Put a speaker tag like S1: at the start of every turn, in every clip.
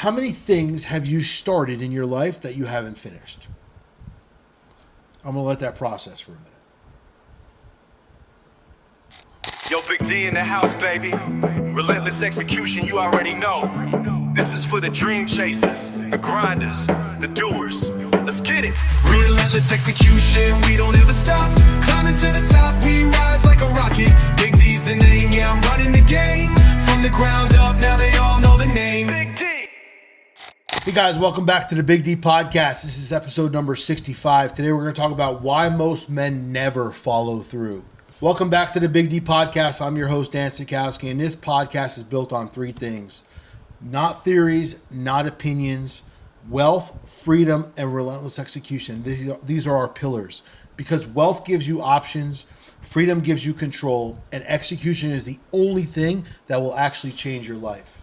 S1: How many things have you started in your life that you haven't finished? I'm going to let that process for a minute.
S2: Yo, Big D in the house, baby. Relentless execution, you already know. This is for the dream chasers, the grinders, the doers. Let's get it. Relentless execution, we don't ever stop. Climbing to the top, we rise like a rocket. Big D's the name, yeah, I'm running the game. From the ground up, now they all know the name. Big D.
S1: Hey guys, welcome back to the Big D Podcast. This is episode number 65. Today we're going to talk about why most men never follow through. Welcome back to the Big D Podcast. I'm your host, Dan Sachkowsky, and this podcast is built on three things. Not theories, not opinions, wealth, freedom, and relentless execution. These are our pillars. Because wealth gives you options, freedom gives you control, and execution is the only thing that will actually change your life.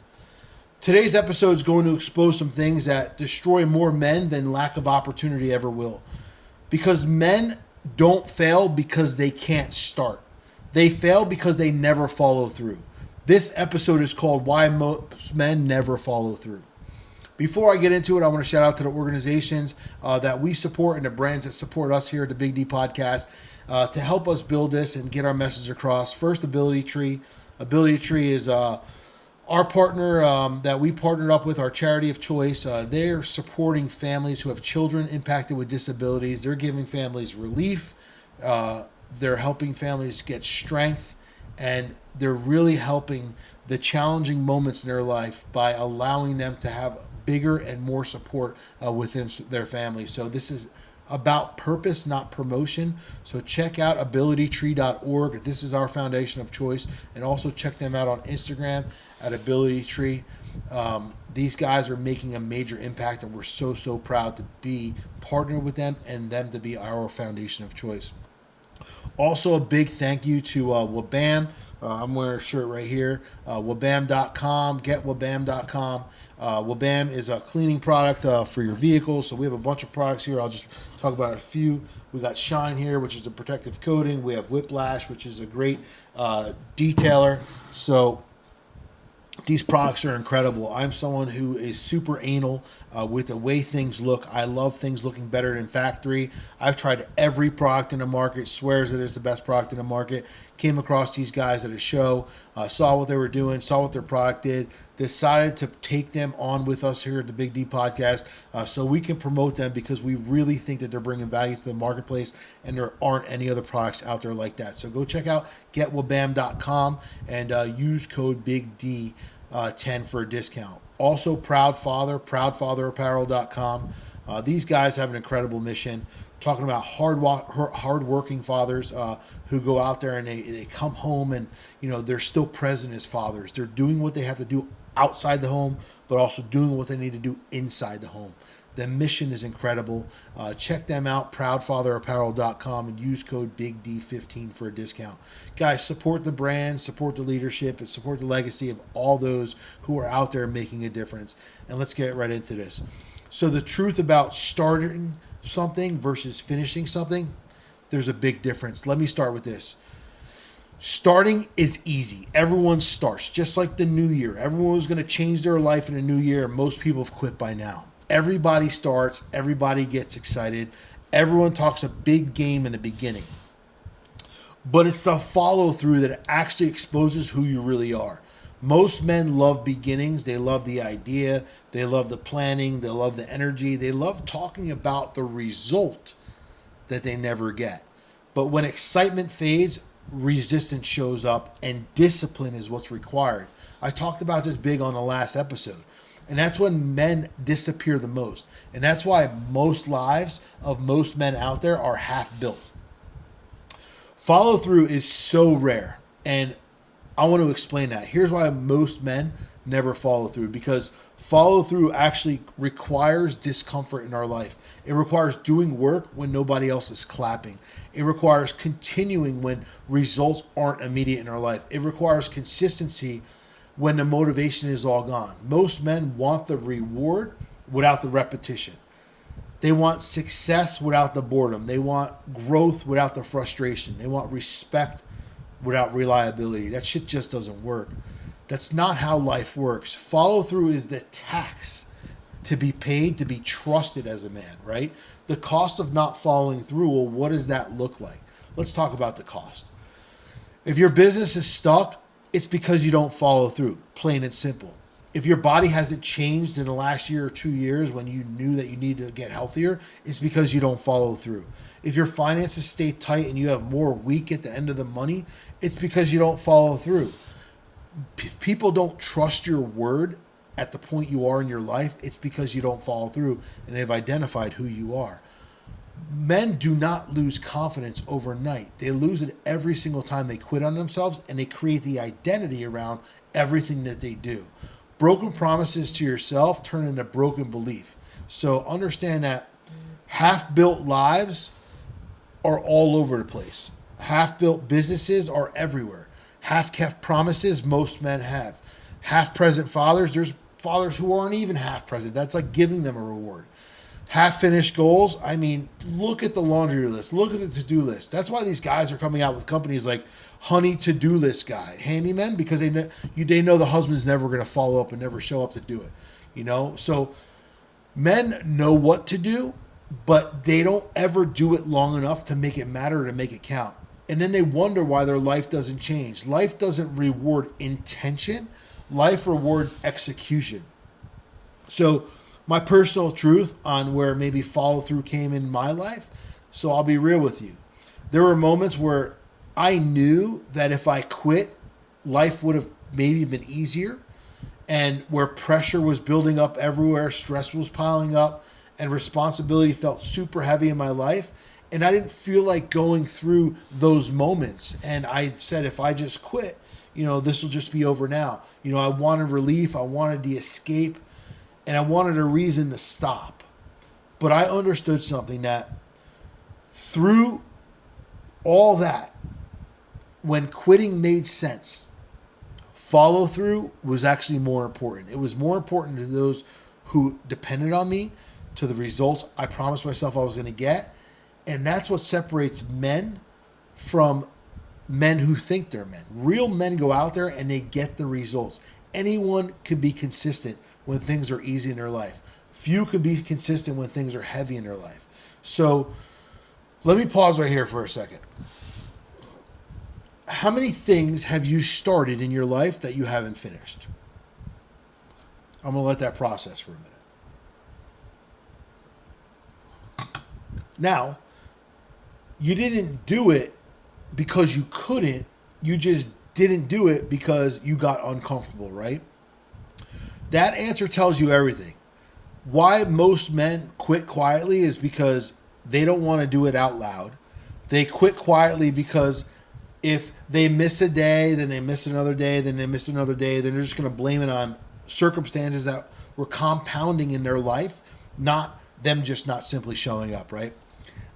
S1: Today's episode is going to expose some things that destroy more men than lack of opportunity ever will. Because men don't fail because they can't start. They fail because they never follow through. This episode is called Why Most Men Never Follow Through. Before I get into it, I want to shout out to the organizations that we support and the brands that support us here at the Big D Podcast to help us build this and get our message across. First, Ability Tree. Ability Tree is our partner that we partnered up with, our charity of choice. They're supporting families who have children impacted with disabilities. They're giving families relief. They're helping families get strength. And they're really helping the challenging moments in their life by allowing them to have bigger and more support within their family. So this is about purpose, not promotion. So check out abilitytree.org. This is our foundation of choice. And also check them out on Instagram at abilitytree. These guys are making a major impact, and we're so proud to be partnered with them and them to be our foundation of choice. Also, a big thank you to Wabam. I'm wearing a shirt right here. Wabam.com, getwabam.com. Wabam is a cleaning product for your vehicles. So we have a bunch of products here. I'll just talk about a few. We got Shine here, which is a protective coating. We have Whiplash, which is a great detailer. So these products are incredible. I'm someone who is super anal with the way things look. I love things looking better than factory. I've tried every product in the market, swears that it's the best product in the market. Came across these guys at a show, saw what they were doing, saw what their product did, decided to take them on with us here at the Big D Podcast so we can promote them because we really think that they're bringing value to the marketplace and there aren't any other products out there like that. So go check out getwabam.com and use code BIGD10 for a discount. Also, proudfatherapparel.com. These guys have an incredible mission, talking about hard-working fathers who go out there and they come home and they're still present as fathers. They're doing what they have to do outside the home, but also doing what they need to do inside the home. The mission is incredible. Check them out, proudfatherapparel.com, and use code BIGD15 for a discount. Guys, support the brand, support the leadership, and support the legacy of all those who are out there making a difference. And let's get right into this. So the truth about starting something versus finishing something, there's a big difference. Let me start with this. Starting is easy. Everyone starts, just like the new year. Everyone was going to change their life in a new year, and most people have quit by now. Everybody starts. Everybody gets excited. Everyone talks a big game in the beginning. But it's the follow through that actually exposes who you really are. Most men love beginnings. They love the idea. They love the planning. They love the energy. They love talking about the result that they never get. But when excitement fades, resistance shows up, and discipline is what's required. I talked about this big on the last episode. And that's when men disappear the most. And that's why most lives of most men out there are half built. Follow through is so rare. And I want to explain that. Here's why most men never follow through. Because follow through actually requires discomfort in our life. It requires doing work when nobody else is clapping. It requires continuing when results aren't immediate in our life. It requires consistency when the motivation is all gone. Most men want the reward without the repetition. They want success without the boredom. They want growth without the frustration. They want respect without reliability. That shit just doesn't work. That's not how life works. Follow through is the tax to be paid, to be trusted as a man, right? The cost of not following through, well, what does that look like? Let's talk about the cost. If your business is stuck, it's because you don't follow through, plain and simple. If your body hasn't changed in the last year or 2 years when you knew that you needed to get healthier, it's because you don't follow through. If your finances stay tight and you have more week at the end of the money, it's because you don't follow through. If people don't trust your word at the point you are in your life, it's because you don't follow through and they've identified who you are. Men do not lose confidence overnight. They lose it every single time they quit on themselves, and they create the identity around everything that they do. Broken promises to yourself turn into broken belief. So understand that half-built lives are all over the place. Half-built businesses are everywhere. Half-kept promises most men have. Half-present fathers, there's fathers who aren't even half-present. That's like giving them a reward. Half-finished goals, I mean, look at the laundry list. Look at the to-do list. That's why these guys are coming out with companies like Honey To-Do List Guy, handymen, because they know the husband's never going to follow up and never show up to do it. You know, so men know what to do, but they don't ever do it long enough to make it matter, to make it count. And then they wonder why their life doesn't change. Life doesn't reward intention. Life rewards execution. So my personal truth on where maybe follow through came in my life. So I'll be real with you. There were moments where I knew that if I quit, life would have maybe been easier, and where pressure was building up everywhere, stress was piling up, and responsibility felt super heavy in my life. And I didn't feel like going through those moments. And I said, if I just quit, this will just be over now. I wanted relief. I wanted the escape. And I wanted a reason to stop. But I understood something, that through all that, when quitting made sense, follow through was actually more important. It was more important to those who depended on me, to the results I promised myself I was going to get. And that's what separates men from men who think they're men. Real men go out there and they get the results. Anyone can be consistent when things are easy in their life. Few can be consistent when things are heavy in their life. So let me pause right here for a second. How many things have you started in your life that you haven't finished? I'm going to let that process for a minute. Now, you didn't do it because you couldn't. You just didn't do it because you got uncomfortable, right? That answer tells you everything. Why most men quit quietly is because they don't want to do it out loud. They quit quietly because if they miss a day, then they miss another day, then they miss another day, then they're just going to blame it on circumstances that were compounding in their life, not them just not simply showing up, right?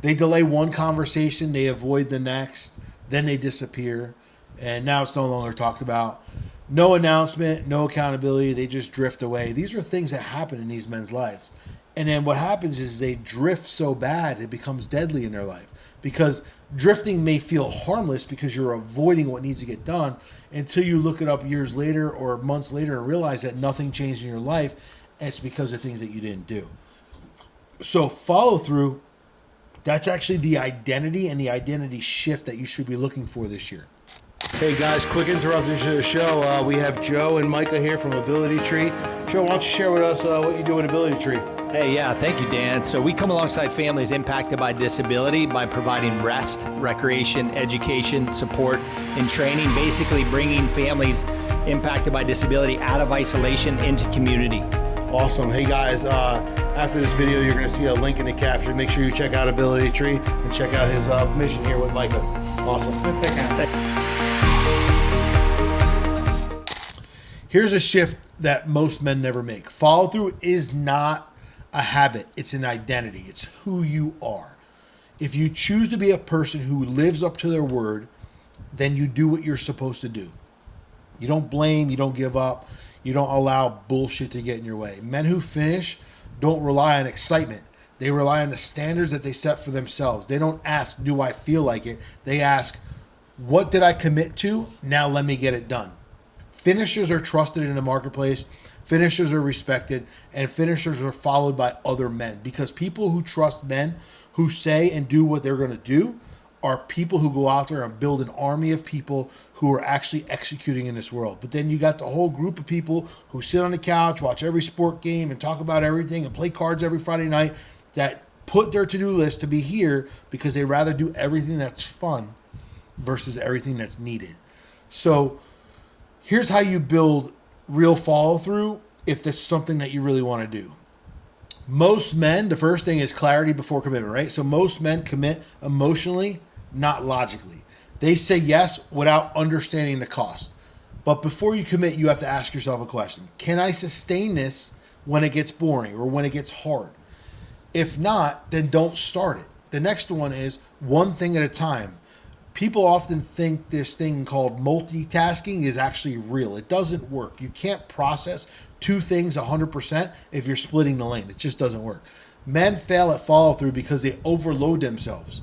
S1: They delay one conversation, they avoid the next, then they disappear, and now it's no longer talked about. No announcement, no accountability, they just drift away. These are things that happen in these men's lives. And then what happens is they drift so bad, it becomes deadly in their life. Because drifting may feel harmless because you're avoiding what needs to get done, until you look it up years later or months later and realize that nothing changed in your life, and it's because of things that you didn't do. So follow through, that's actually the identity and the identity shift that you should be looking for this year. Hey guys, quick interruption to the show. We have Joe and Micah here from Ability Tree. Joe, why don't you share with us what you do at Ability Tree?
S3: Hey, yeah, thank you, Dan. So we come alongside families impacted by disability by providing rest, recreation, education, support, and training, basically bringing families impacted by disability out of isolation into community.
S1: Awesome. Hey guys, after this video, you're going to see a link in the caption. Make sure you check out Ability Tree and check out his mission here with Micah. Awesome. Here's a shift that most men never make. Follow through is not a habit. It's an identity. It's who you are. If you choose to be a person who lives up to their word, then you do what you're supposed to do. You don't blame. You don't give up. You don't allow bullshit to get in your way. Men who finish don't rely on excitement. They rely on the standards that they set for themselves. They don't ask, do I feel like it? They ask, what did I commit to? Now let me get it done. Finishers are trusted in the marketplace. Finishers are respected, and finishers are followed by other men, because people who trust men who say and do what they're going to do are people who go out there and build an army of people who are actually executing in this world. But then you got the whole group of people who sit on the couch, watch every sport game, and talk about everything, and play cards every Friday night, that put their to-do list to be here because they rather do everything that's fun versus everything that's needed. So here's how you build real follow-through if this is something that you really want to do. Most men, the first thing is clarity before commitment, right? So most men commit emotionally, not logically. They say yes without understanding the cost. But before you commit, you have to ask yourself a question. Can I sustain this when it gets boring or when it gets hard? If not, then don't start it. The next one is one thing at a time. People often think this thing called multitasking is actually real. It doesn't work. You can't process two things 100% if you're splitting the lane. It just doesn't work. Men fail at follow through because they overload themselves.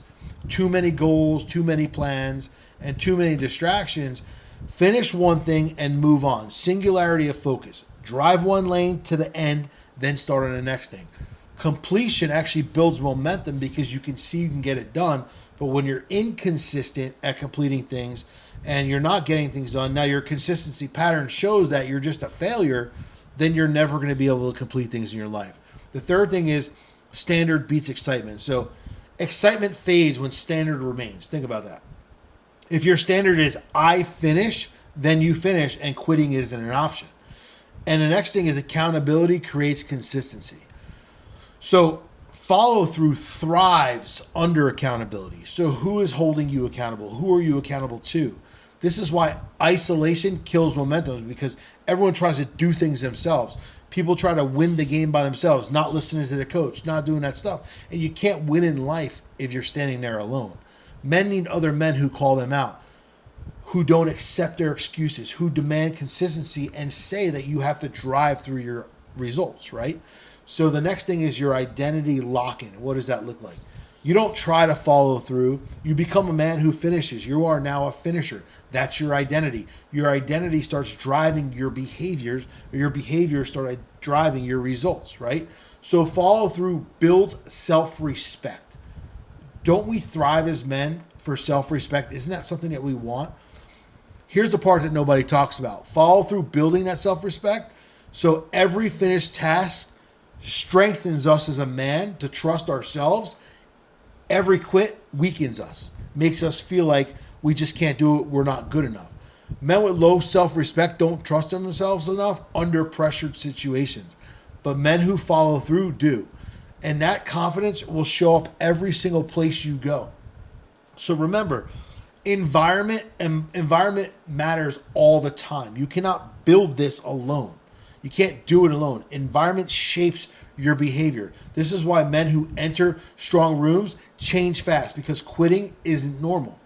S1: Too many goals, too many plans, and too many distractions. Finish one thing and move on. Singularity of focus. Drive one lane to the end, then start on the next thing. Completion actually builds momentum because you can see you can get it done. But when you're inconsistent at completing things and you're not getting things done, now your consistency pattern shows that you're just a failure, then you're never going to be able to complete things in your life. The third thing is standard beats excitement. So excitement fades when standard remains. Think about that. If your standard is I finish, then you finish, and quitting isn't an option. And the next thing is accountability creates consistency. So follow through thrives under accountability. So who is holding you accountable? Who are you accountable to? This is why isolation kills momentum, because everyone tries to do things themselves. People try to win the game by themselves, not listening to the coach, not doing that stuff. And you can't win in life if you're standing there alone. Men need other men who call them out, who don't accept their excuses, who demand consistency and say that you have to drive through your results, right? So the next thing is your identity lock-in. What does that look like? You don't try to follow through. You become a man who finishes. You are now a finisher. That's your identity. Your identity starts driving your behaviors, or your behaviors start driving your results, right? So follow through builds self-respect. Don't we thrive as men for self-respect? Isn't that something that we want? Here's the part that nobody talks about. Follow through building that self-respect. So every finished task strengthens us as a man to trust ourselves. Every quit weakens us, makes us feel like we just can't do it, we're not good enough. Men with low self-respect don't trust themselves enough under pressured situations. But men who follow through do. And that confidence will show up every single place you go. So remember, environment matters all the time. You cannot build this alone. You can't do it alone. Environment shapes your behavior. This is why men who enter strong rooms change fast, because quitting isn't normal.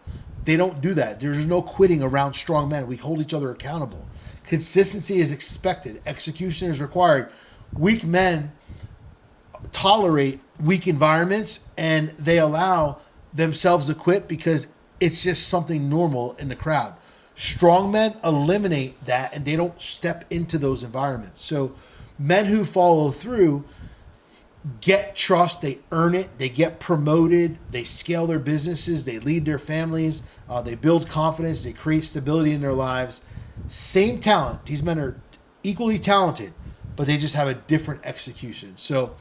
S1: They don't do that. There's no quitting around strong men. We hold each other accountable. Consistency is expected. Execution is required. Weak men tolerate weak environments and they allow themselves to quit because it's just something normal in the crowd. Strong men eliminate that and they don't step into those environments. So men who follow through get trust, they earn it, they get promoted, they scale their businesses, they lead their families, they build confidence, they create stability in their lives. Same talent. These men are equally talented, but they just have a different execution. So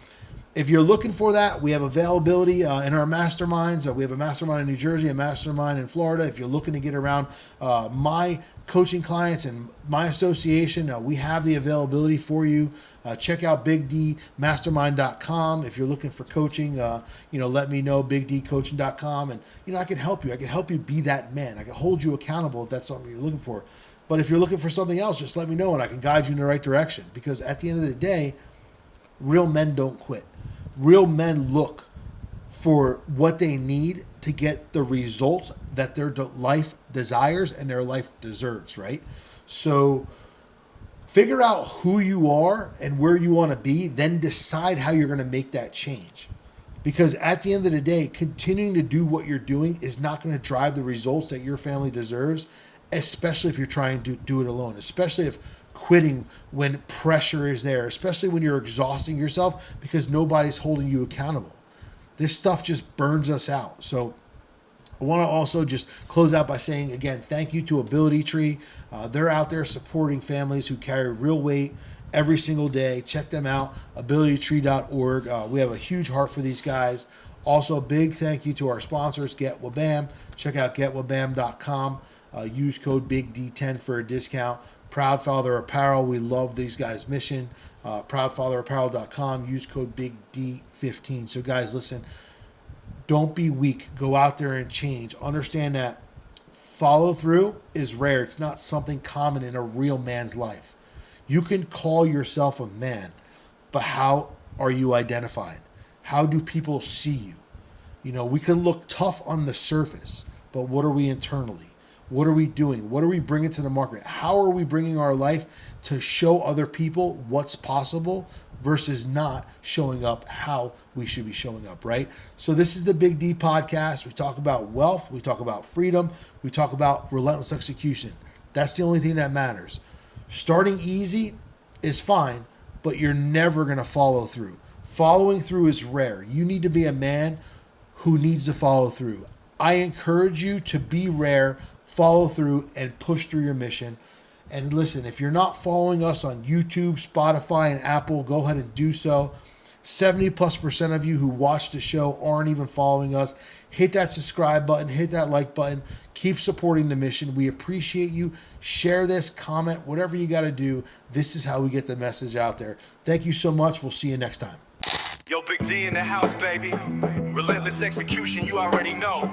S1: if you're looking for that, we have availability in our masterminds. We have a mastermind in New Jersey, a mastermind in Florida. If you're looking to get around my coaching clients and my association, we have the availability for you. Check out bigdmastermind.com. If you're looking for coaching, let me know, bigdcoaching.com. And, I can help you. I can help you be that man. I can hold you accountable if that's something you're looking for. But if you're looking for something else, just let me know and I can guide you in the right direction. Because at the end of the day, real men don't quit. Real men look for what they need to get the results that their life desires and their life deserves, right? So figure out who you are and where you want to be, then decide how you're going to make that change. Because at the end of the day, continuing to do what you're doing is not going to drive the results that your family deserves especially if you're trying to do it alone, especially if quitting when pressure is there, especially when you're exhausting yourself because nobody's holding you accountable. This stuff just burns us out. So I want to also just close out by saying, again, thank you to Ability Tree. They're out there supporting families who carry real weight every single day. Check them out, abilitytree.org. We have a huge heart for these guys. Also, a big thank you to our sponsors, Get Wabam. Check out getwabam.com. Use code BIGD10 for a discount. Proud Father Apparel, we love these guys' mission. Proudfatherapparel.com. Use code BIGD15. So, guys, listen, don't be weak. Go out there and change. Understand that follow through is rare. It's not something common in a real man's life. You can call yourself a man, but how are you identified? How do people see you? You know, we can look tough on the surface, but what are we internally? What are we doing? What are we bringing to the market? How are we bringing our life to show other people what's possible versus not showing up how we should be showing up, right? So this is the Big D podcast. We talk about wealth. We talk about freedom. We talk about relentless execution. That's the only thing that matters. Starting easy is fine, but you're never going to follow through. Following through is rare. You need to be a man who needs to follow through. I encourage you to be rare, follow through, and push through your mission. And listen, if you're not following us on YouTube, Spotify, and Apple, go ahead and do so. 70+% of you who watch the show aren't even following us. Hit that subscribe button, hit that like button. Keep supporting the mission. We appreciate you. Share this, comment, whatever you got to do. This is how we get the message out there. Thank you so much. We'll see you next time.
S2: Yo, Big D in the house, baby. Relentless execution, you already know.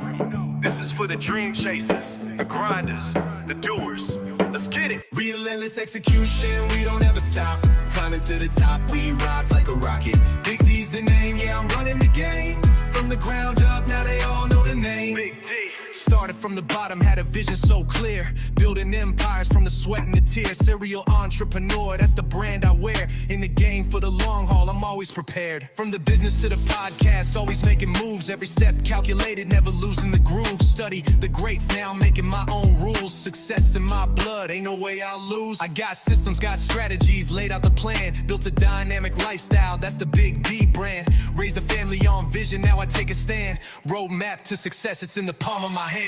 S2: This is for the dream chasers, the grinders, the doers. Let's get it. Relentless execution, we don't ever stop. Climbing to the top, we rise like a rocket. Big D's the name, yeah, I'm running the game. From the ground up, now they all know the name. Big D. Started from the bottom, had a vision so clear. Building empires from the sweat and the tears. Serial entrepreneur, that's the brand I wear. In the game for the long haul, I'm always prepared. From the business to the podcast, always making moves. Every step calculated, never losing the groove. Study the greats, now I'm making my own rules. Success in my blood, ain't no way I'll lose. I got systems, got strategies, laid out the plan. Built a dynamic lifestyle, that's the Big D brand. Raised a family on vision, now I take a stand. Roadmap to success, it's in the palm of my hand.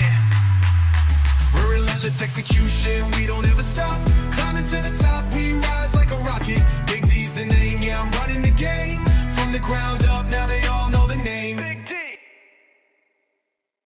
S2: We're relentless execution, we don't ever stop. Climbing to the top, we rise like a rocket. Big D's the name, yeah, I'm running the game. From the ground